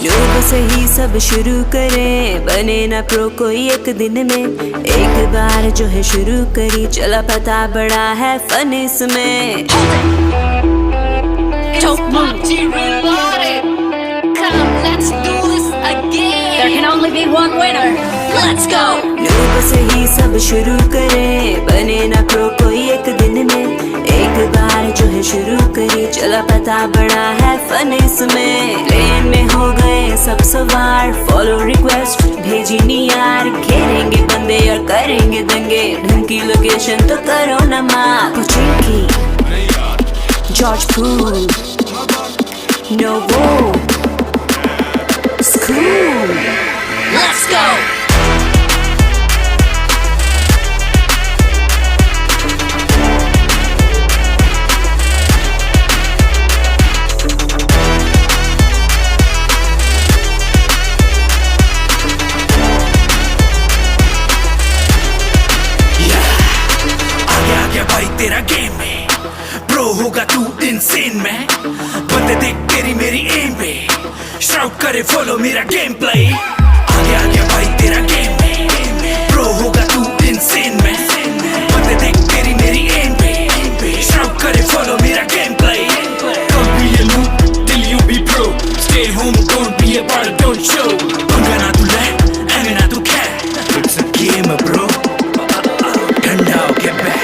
लोगों से ही सब शुरू करें, बने ना प्रो कोई एक दिन में। एक बार जो है शुरू करी, चला पता बड़ा है फन इसमें। Don't move. Come, let's do this again. There can only be one winner. Let's go. लोगों से ही सब शुरू करें, बने ना प्रो कोई एक दिन में। एक बार जो है शुरू करी, चला पता बड़ा है फन इसमें। प्लेन में हो गए सब सवार, फॉलो रिक्वेस्ट भेजी नी यार। खेलेंगे बंदे और करेंगे दंगे, ढंग की लोकेशन तो करो ना मार। पुचिंकी, जॉर्ज पूल, नोवो, स्कूल। Let's go. तेरा गेम में प्रो होगा तू इनसेन में। बंदे देख तेरी मेरी एम पे, शाउट करे फॉलो मेरा गेम प्ले। आगे आगे भाई तेरा गेम में, प्रो होगा तू इनसेन में। बंदे देख तेरी मेरी एम पे, शाउट करे फॉलो मेरा game play. Don't be a noob till you be pro. Stay home, don't be a part, don't show. पंगा ना तू ले, एमे ना तू खे। It's a game bro, ठंडा होके बैठ।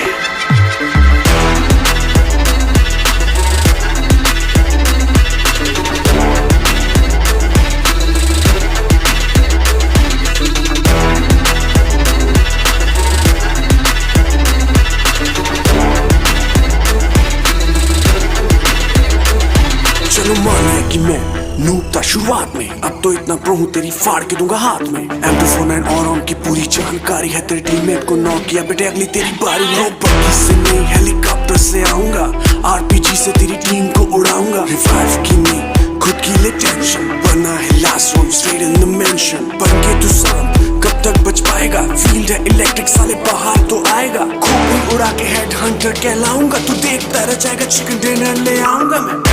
कि मैं नूब था शुरुआत में, अब तो इतना प्रो हूँ तेरी फाड़ के दूंगा हाथ में। M249 और ऑन की पूरी जानकारी है, तेरे टीममेट को नॉक किया बेटे अगली तेरी बारी है। बग्गी से नहीं हेलीकॉप्टर से आऊंगा, RPG से तेरी टीम को उड़ाऊंगा। रिवाइव की नहीं खुद की ले टेंशन, बना है last one straight in the mention. बन के तू सांप कब तक बच पाएगा, फील्ड है इलेक्ट्रिक साले बाहर तो आएगा। खूब उड़ा के हेड हंटर कहलाऊंगा, तू देखता रह जाएगा चिकन डिनर ले आऊंगा मैं।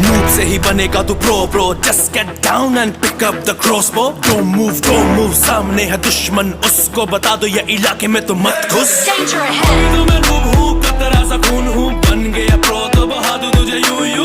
Noob से ही बनेगा तू pro, just get down and pick up the crossbow. Don't move, सामने है दुश्मन, उसको बता दो ये इलाके में तो मत घुस। Danger ahead. तो मैं noob हूँ, कतरा सा खून हूँ, बन गया pro तो बहा दूँ तुझे यूं यूं।